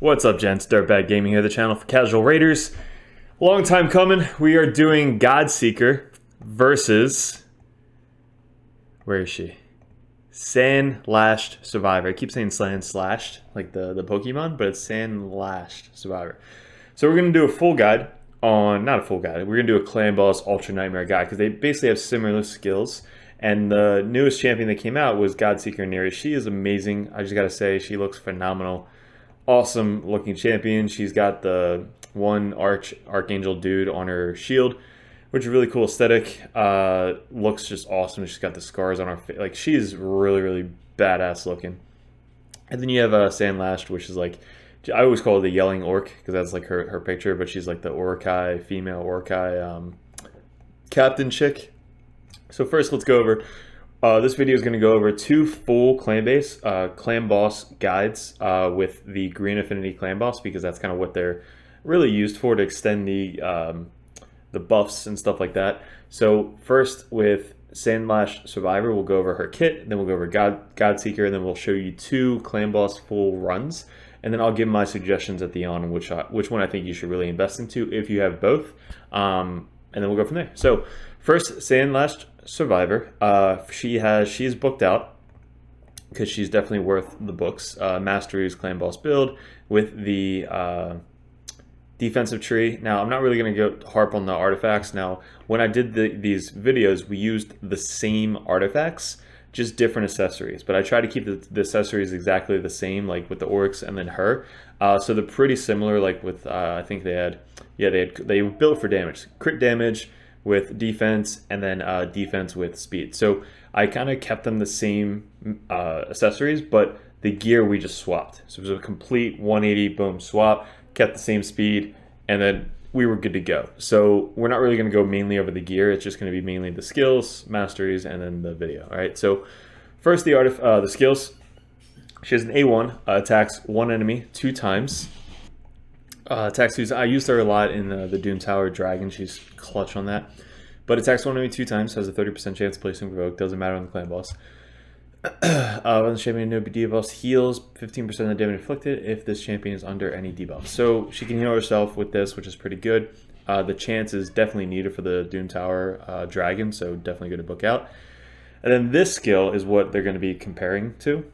What's up, gents? DirtBag Gaming here, the channel for casual raiders. Long time coming. We are doing GODSEEKER versus... Where is she? SANLASHED Survivor. I keep saying SANLASHED, like the Pokemon, but it's SANLASHED Survivor. So we're going to do a full guide on... Not a full guide. We're going to do a Clan Boss Ultra Nightmare guide because they basically have similar skills. And the newest champion that came out was GODSEEKER UNM. She is amazing. I just got to say, she looks phenomenal. Awesome looking champion. She's got the one archangel dude on her shield, which is really cool aesthetic. Looks just awesome. She's got the scars on her face. Like, she's really badass looking. And then you have SANLASHED, which is like, I always call her the yelling orc because that's like her picture, but she's like the Orkai, female Orkai captain chick. So first, let's go over. This video is going to go over two full clan boss guides with the Green Affinity clan boss, because that's kind of what they're really used for, to extend the buffs and stuff like that. So first, with SANLASHED Survivor, we'll go over her kit, then we'll go over GODSEEKER, and then we'll show you two clan boss full runs, and then I'll give my suggestions at the end on which one I think you should really invest into if you have both, and then we'll go from there. So first, SANLASHED Survivor. She's booked out because she's definitely worth the books. Masteries clan boss build with the defensive tree. Now, I'm not really going to go harp on the artifacts. Now, when I did these videos, we used the same artifacts, just different accessories. But I try to keep the accessories exactly the same, like with the orcs and then her. So they're pretty similar. Like with I think they built for damage, crit damage with defense, and then defense with speed. So I kind of kept them the same accessories, but the gear we just swapped. So it was a complete 180 boom swap, kept the same speed, and then we were good to go. So we're not really going to go mainly over the gear. It's just going to be mainly the skills, masteries, and then the video. All right. So first, the skills. She has an A1, attacks one enemy 2 times. Attacks 2. I used her a lot in the Doom Tower Dragon. She's clutch on that. But attacks one enemy 2 times, has a 30% chance of placing provoke. Doesn't matter on the clan boss. When the champion no debuffs, heals 15% of the damage inflicted if this champion is under any debuff. So she can heal herself with this, which is pretty good. The chance is definitely needed for the Doom Tower Dragon, so definitely good to book out. And then this skill is what they're going to be comparing to.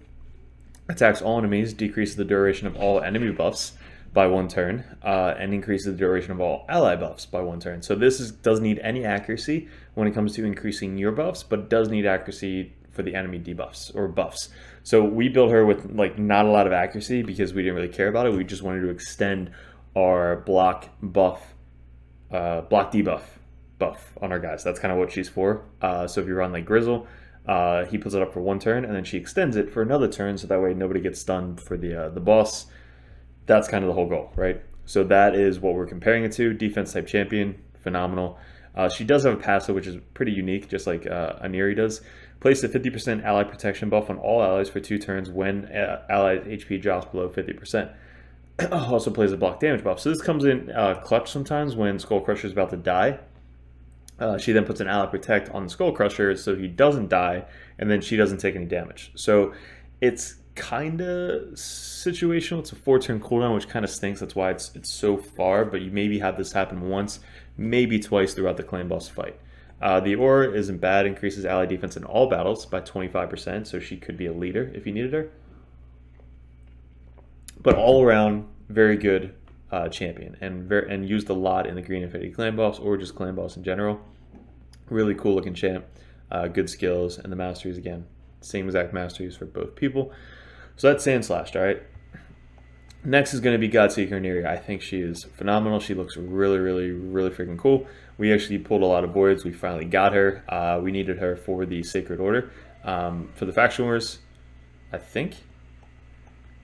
Attacks all enemies, decreases the duration of all enemy buffs by 1 turn, and increases the duration of all ally buffs by 1 turn. So this doesn't need any accuracy when it comes to increasing your buffs, but it does need accuracy for the enemy debuffs or buffs. So we built her with like not a lot of accuracy because we didn't really care about it. We just wanted to extend our block debuff buff on our guys. That's kind of what she's for. So if you run like Grizzle, he puts it up for 1 turn, and then she extends it for another turn, so that way nobody gets stunned for the boss. That's kind of the whole goal, right? So that is what we're comparing it to. Defense type champion, phenomenal. She does have a passive, which is pretty unique, just like Aniri does. Place a 50% ally protection buff on all allies for 2 turns when allies HP drops below 50%. Also plays a block damage buff. So this comes in clutch sometimes when Skull Crusher is about to die. She then puts an ally protect on the Skull Crusher so he doesn't die, and then she doesn't take any damage. So it's kind of situational. It's a 4-turn cooldown, which kind of stinks. That's why it's so far, but you maybe have this happen once, maybe twice throughout the clan boss fight. The aura isn't bad, increases ally defense in all battles by 25%, so she could be a leader if you needed her. But all around, very good champion, and used a lot in the Green Affinity clan boss or just clan boss in general. Really cool looking champ, good skills, and the masteries again, same exact masteries for both people. So that's SANLASHED, all right? Next is going to be GODSEEKER UNM. I think she is phenomenal. She looks really freaking cool. We actually pulled a lot of voids. We finally got her. We needed her for the Sacred Order. For the Faction Wars, I think.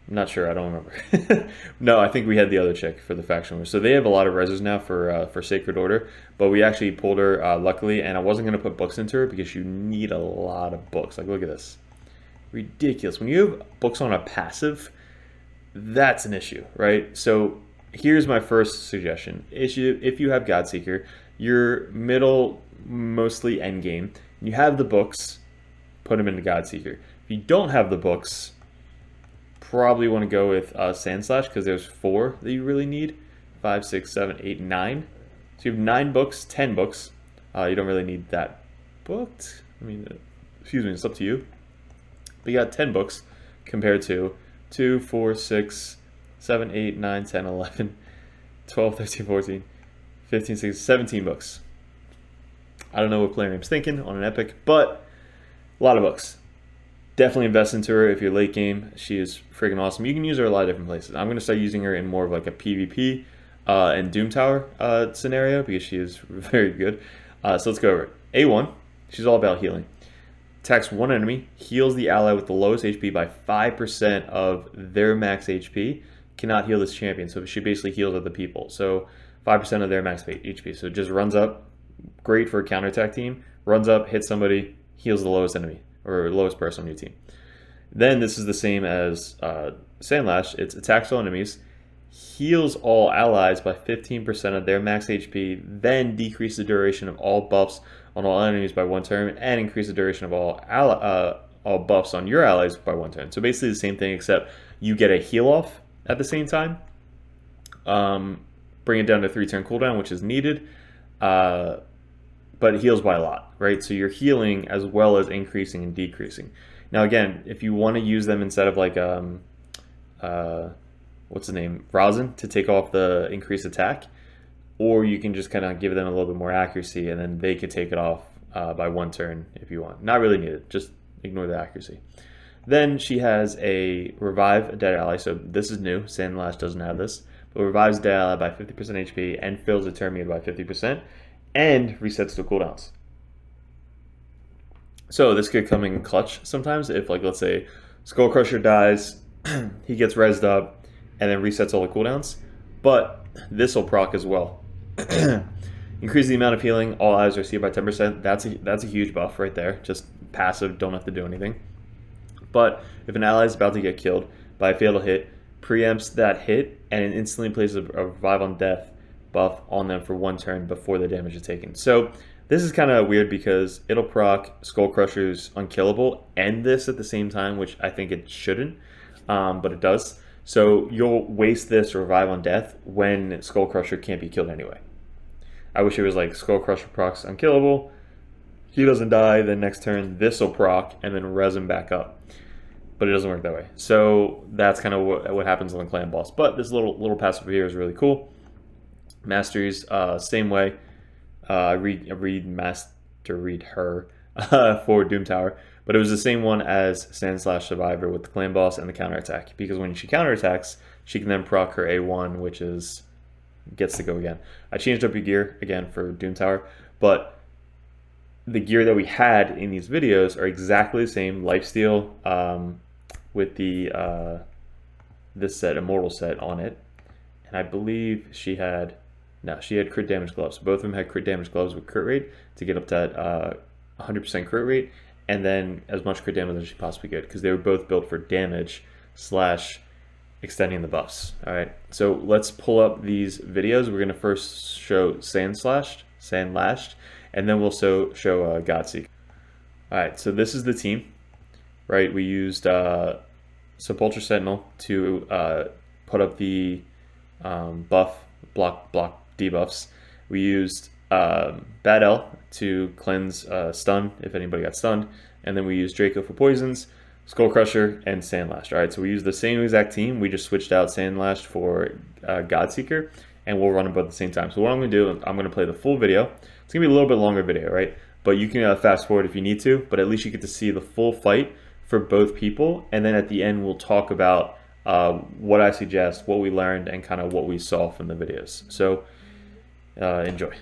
I'm not sure. I don't remember. No, I think we had the other chick for the Faction Wars. So they have a lot of reses now for Sacred Order. But we actually pulled her, luckily. And I wasn't going to put books into her because you need a lot of books. Like, look at this. Ridiculous. When you have books on a passive, that's an issue, right? So here's my first suggestion. If you have GODSEEKER, your middle, mostly endgame, you have the books, put them into GODSEEKER. If you don't have the books, probably want to go with SANDLASHED because there's 4 that you really need. 5, 6, 7, 8, 9. So you have 9 books, 10 books. You don't really need that booked. I mean, excuse me, it's up to you. But you got 10 books compared to 2, 4, 6, 7, 8, 9, 10, 11, 12, 13, 14, 15, 16, 17 books. I don't know what player name's thinking on an epic, but a lot of books. Definitely invest into her if you're late game. She is freaking awesome. You can use her a lot of different places. I'm going to start using her in more of like a PvP and Doom Tower scenario because she is very good. So let's go over it. A1, she's all about healing. Attacks one enemy, heals the ally with the lowest HP by 5% of their max HP. Cannot heal this champion, so she basically heals other people. So 5% of their max HP. So it just runs up, great for a counterattack team. Runs up, hits somebody, heals the lowest enemy or lowest person on your team. Then this is the same as SANLASHED. It's attacks all enemies, heals all allies by 15% of their max HP, then decrease the duration of all buffs on all enemies by 1 turn, and increase the duration of all buffs on your allies by 1 turn. So basically the same thing, except you get a heal off at the same time. Bring it down to 3-turn cooldown, which is needed, but it heals by a lot, right? So you're healing as well as increasing and decreasing. Now again, if you want to use them instead of like what's the name, Rosin, to take off the increased attack, or you can just kind of give them a little bit more accuracy and then they could take it off by 1 turn if you want. Not really needed, just ignore the accuracy. Then she has a revive a dead ally, so this is new, SANLASHED doesn't have this, but revives dead ally by 50% HP and fills a turn meter by 50% and resets the cooldowns. So this could come in clutch sometimes if, like, let's say Skull Crusher dies, he gets rezzed up and then resets all the cooldowns, but this will proc as well. Increase the amount of healing all allies receive by 10%. That's a huge buff right there. Just passive, don't have to do anything. But if an ally is about to get killed by a fatal hit, preempts that hit and it instantly places a revive on death buff on them for 1 turn before the damage is taken. So this is kind of weird because it'll proc Skull Crusher's Unkillable and this at the same time, which I think it shouldn't, but it does. So you'll waste this revive on death when Skull Crusher can't be killed anyway. I wish it was like Skull Crusher procs Unkillable, he doesn't die, then next turn this will proc and then res him back up. But it doesn't work that way. So that's kind of what happens on the clan boss. But this little passive here is really cool. Masteries, same way. I read her for Doom Tower, but it was the same one as Sand/Survivor with the clan boss and the counterattack. Because when she counterattacks, she can then proc her A1, which is gets to go again. I changed up your gear again for Doom Tower, but the gear that we had in these videos are exactly the same. Lifesteal with the this set, Immortal set on it, and I believe she had crit damage gloves. Both of them had crit damage gloves with crit rate to get up to that 100% crit rate, and then as much crit damage as she possibly could, because they were both built for damage / extending the buffs. All right, so let's pull up these videos. We're gonna first show SANLASHED, and then we'll show GODSEEKER. All right, so this is the team, right? We used Sepulchre Sentinel to put up the block debuffs. We used Bad L to cleanse stun if anybody got stunned, and then we used Draco for poisons, Skull Crusher, and SANLASHED. All right, so we used the same exact team. We just switched out SANLASHED for GODSEEKER, and we'll run them both at the same time. So what I'm going to do, I'm going to play the full video. It's going to be a little bit longer video, right? But you can fast forward if you need to, but at least you get to see the full fight for both people. And then at the end, we'll talk about what I suggest, what we learned, and kind of what we saw from the videos. So enjoy.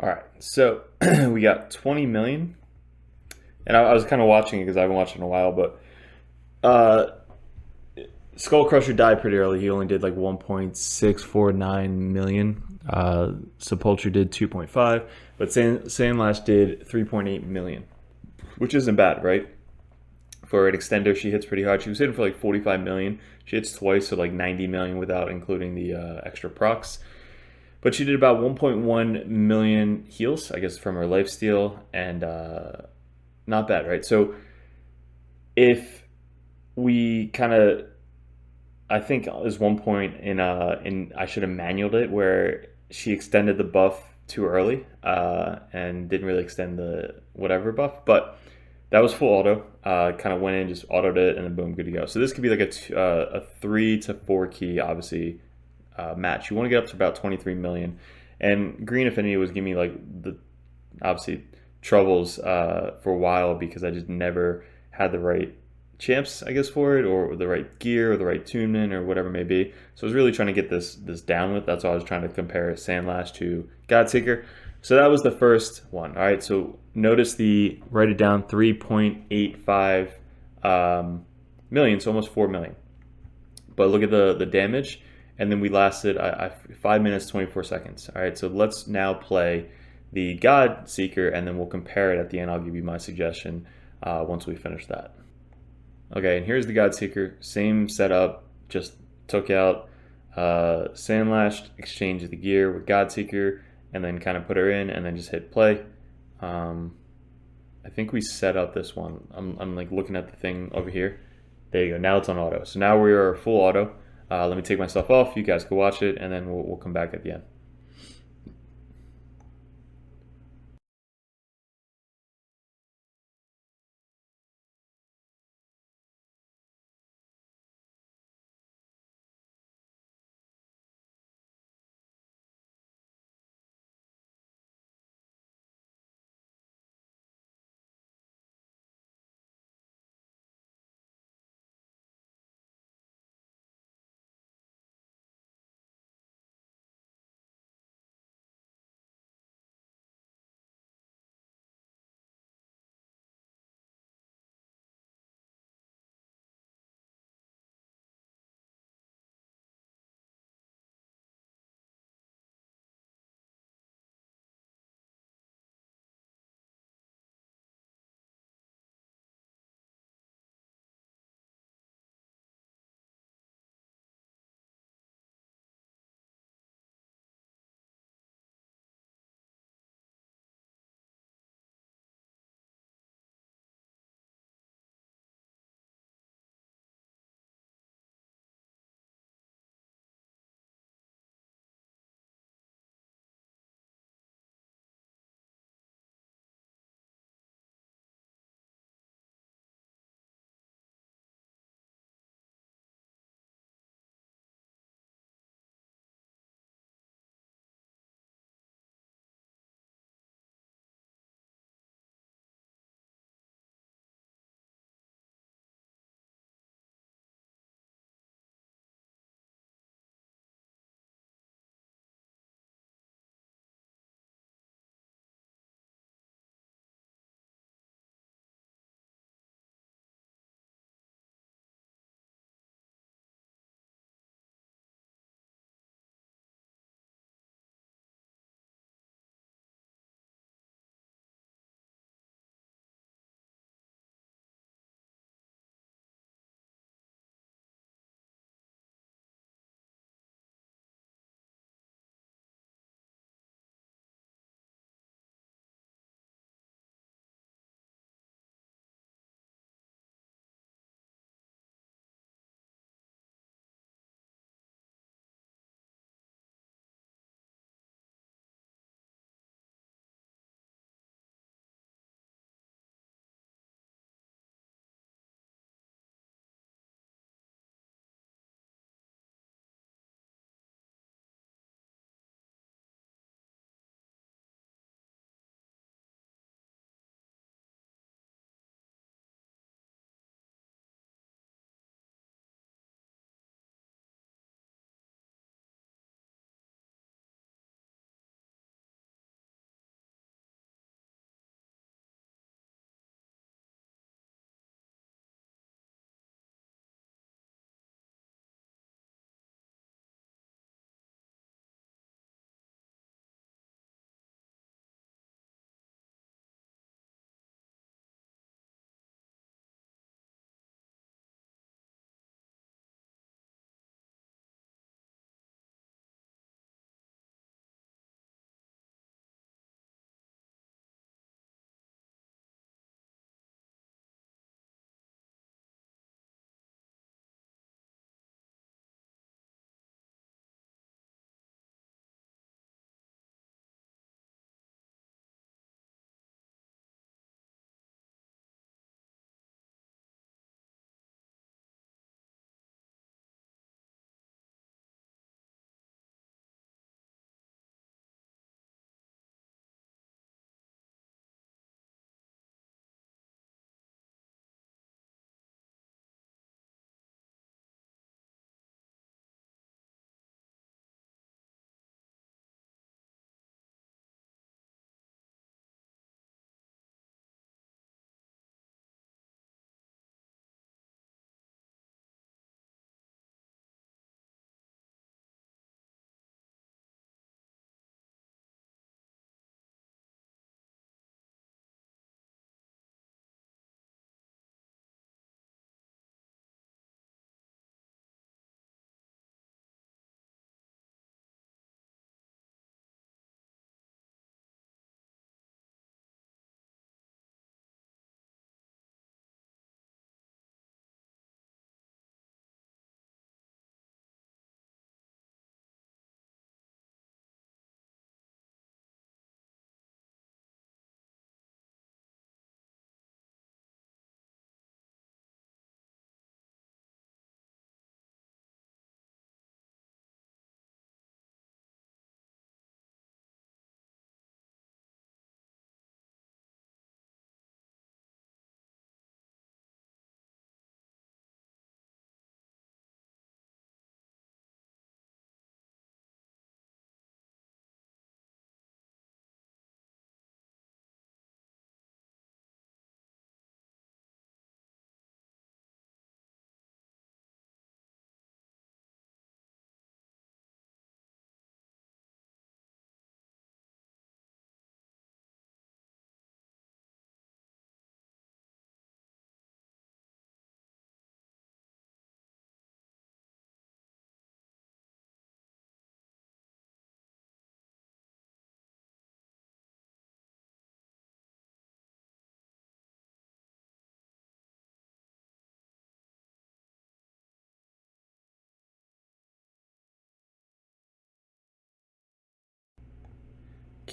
All right, so we got 20 million, and I was kind of watching it because I haven't watched it in a while, but uh, Skull Crusher died pretty early. He only did like 1.649 million. Sepulcher did 2.5, but Sandlash did 3.8 million, which isn't bad, right? For an extender, she hits pretty hard. She was hitting for like 45 million. She hits twice, so like 90 million without including the extra procs. But she did about 1.1 million heals, I guess, from her lifesteal, and not bad, right? So if we kind of, I think there's one point in I should have manualed it where she extended the buff too early and didn't really extend the whatever buff, but that was full auto. Kind of went in, just autoed it, and then boom, good to go. So this could be like a 3 to 4 key, obviously, match. You want to get up to about 23 million. And Green Affinity was giving me like the obviously troubles for a while because I just never had the right champs, I guess, for it, or the right gear, or the right tunement, or whatever it may be. So I was really trying to get this down with. That's why I was trying to compare Sandlash to Godseeker. So that was the first one. All right, so notice write it down, 3.85 million, so almost 4 million. But look at the damage, and then we lasted 5 minutes 24 seconds. All right, so let's now play the Godseeker, and then we'll compare it at the end. I'll give you my suggestion once we finish that. Okay, and here's the Godseeker, same setup, just took out Sandlashed, exchanged the gear with Godseeker, and then kind of put her in, and then just hit play. I think we set up this one. I'm like looking at the thing over here. There you go, now it's on auto. So now we are full auto. Let me take myself off, you guys can watch it, and then we'll come back at the end.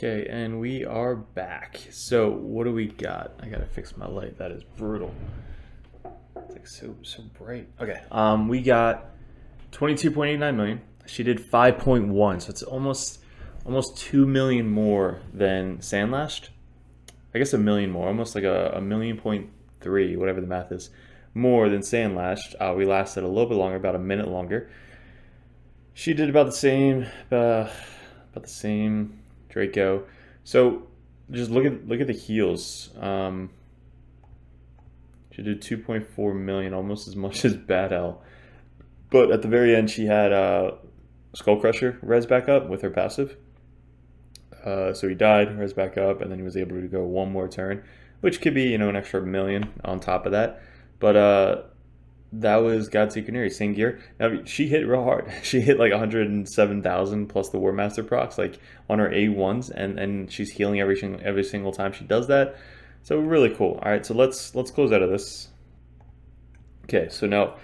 Okay, and we are back. So what do we got? I gotta fix my light. That is brutal. It's like so bright. Okay, we got 22.89 million. She did 5.1, so it's almost 2 million more than SANLASHED. I guess a million more, almost like a 1.3, whatever the math is, more than SANLASHED. We lasted a little bit longer, about a minute longer. She did about the same, Draco. So just look at the heals. She did 2.4 million, almost as much as Bad Hell. But at the very end, she had Skull Crusher res back up with her passive. So he died, res back up, and then he was able to go one more turn, which could be, an extra million on top of that. But that was GODSEEKER Unm, same gear. Now, she hit real hard. She hit like 107,000 plus the War Master procs, like on her A1s, and she's healing every single time she does that. So really cool. All right, so let's close out of this. Okay, so now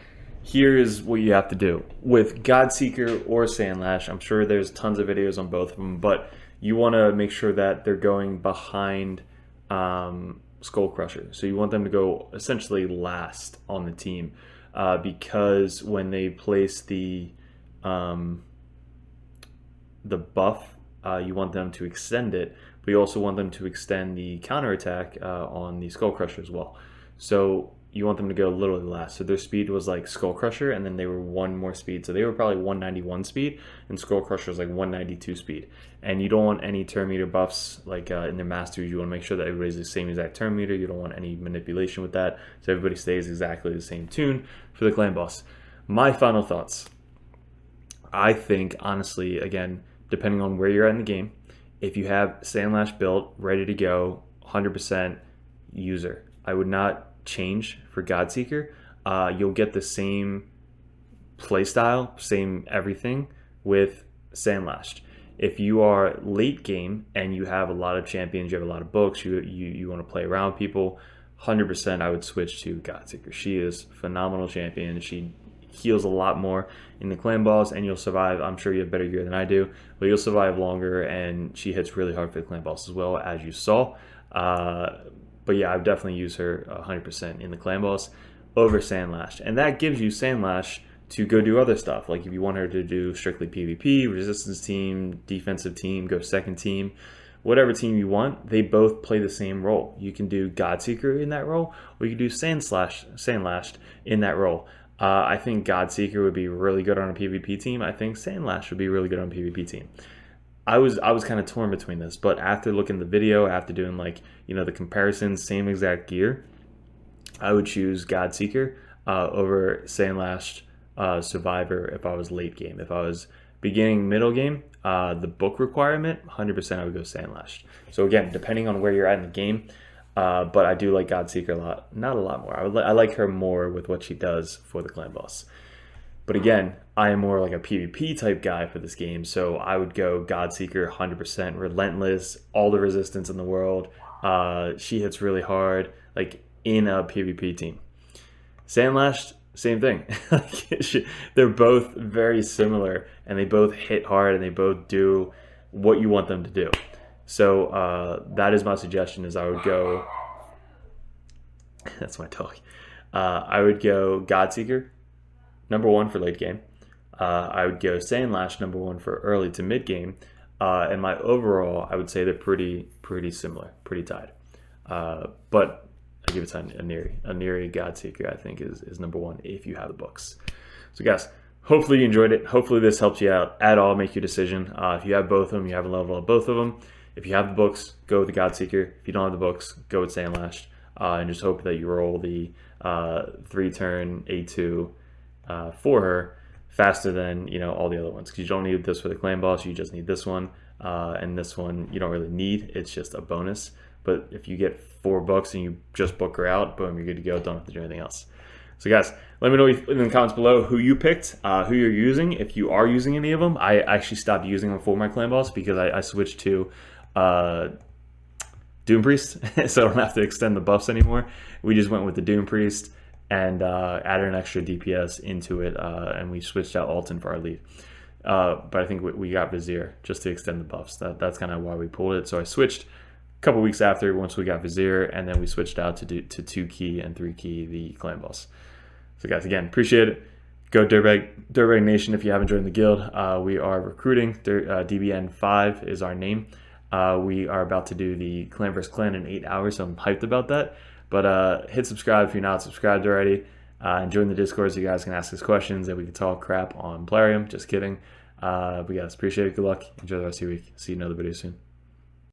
here's what you have to do with GODSEEKER or SANLASHED. I'm sure there's tons of videos on both of them, but you want to make sure that they're going behind Skull Crusher. So you want them to go essentially last on the team. Because when they place the buff, you want them to extend it, but you also want them to extend the counterattack on the Skull Crusher as well. So you want them to go literally last. So their speed was like Skull Crusher, and then they were one more speed. So they were probably 191 speed, and Skull Crusher was like 192 speed. And you don't want any turn meter buffs like in their Masteries. You want to make sure that everybody's the same exact turn meter. You don't want any manipulation with that. So everybody stays exactly the same tune for the clan boss. My final thoughts. I think, honestly, again, depending on where you're at in the game, if you have SANLASHED built, ready to go, 100% user. I would not change for GODSEEKER. You'll get the same playstyle, same everything with SANLASHED. If you are late game and you have a lot of champions, you have a lot of books, you want to play around people, 100% I would switch to GODSEEKER. She is a phenomenal champion. She heals a lot more in the clan boss, and you'll survive. I'm sure you have better gear than I do, but you'll survive longer, and she hits really hard for the clan boss as well, as you saw. But yeah, I would definitely use her 100% in the clan boss over SANLASHED. And that gives you SANLASHED to go do other stuff. Like if you want her to do strictly PvP, resistance team, defensive team, go second team, whatever team you want, they both play the same role. You can do GODSEEKER in that role, or you can do SANLASHED in that role. I think GODSEEKER would be really good on a PvP team. I think SANLASHED would be really good on a PvP team. I was kind of torn between this, but after looking at the video, after doing like, the comparisons, same exact gear, I would choose GODSEEKER over SANLASHED Survivor if I was late game. If I was beginning, middle game, the book requirement, 100% I would go SANLASHED. So again, depending on where you're at in the game, but I do like GODSEEKER a lot, not a lot more. I like her more with what she does for the clan boss. But again, I am more like a PvP type guy for this game, so I would go GODSEEKER 100%, relentless, all the resistance in the world. She hits really hard, like in a PvP team. SANLASHED, same thing. They're both very similar, and they both hit hard, and they both do what you want them to do. So that is my suggestion. Is I would go. That's my talk. I would go GODSEEKER #1 for late game. I would go SANLASHED #1 for early to mid game. And my overall, I would say they're pretty similar, pretty tied. But I give it to Untitled GODSEEKER, I think, is #1 if you have the books. So guys, hopefully you enjoyed it. Hopefully this helps you out at all, make your decision. If you have both of them, you have a level of both of them. If you have the books, go with the GODSEEKER. If you don't have the books, go with SANLASHED. And just hope that you roll the 3-turn A2 for her faster than all the other ones, because you don't need this for the clan boss. You just need this one, and this one you don't really need. It's just a bonus. But if you get 4 books and you just book her out, boom, you're good to go. Don't have to do anything else. So guys, let me know in the comments below who you picked, who you're using. If you are using any of them, I actually stopped using them for my clan boss because I switched to Doom Priest, so I don't have to extend the buffs anymore. We just went with the Doom Priest and added an extra DPS into it, and we switched out Alton for our lead. but I think we got Vizier just to extend the buffs. That's kind of why we pulled it. So I switched a couple weeks after, once we got Vizier, and then we switched out to 2 key and 3 key the clan boss. So guys, again, appreciate it. Go DirtBag Nation if you haven't joined the guild. We are recruiting. DBN 5 is our name. We are about to do the clan vs clan in 8 hours, so I'm hyped about that. But hit subscribe if you're not subscribed already. And join the Discord so you guys can ask us questions and we can talk crap on Plarium. Just kidding. But guys, appreciate it. Good luck. Enjoy the rest of your week. See you in another video soon.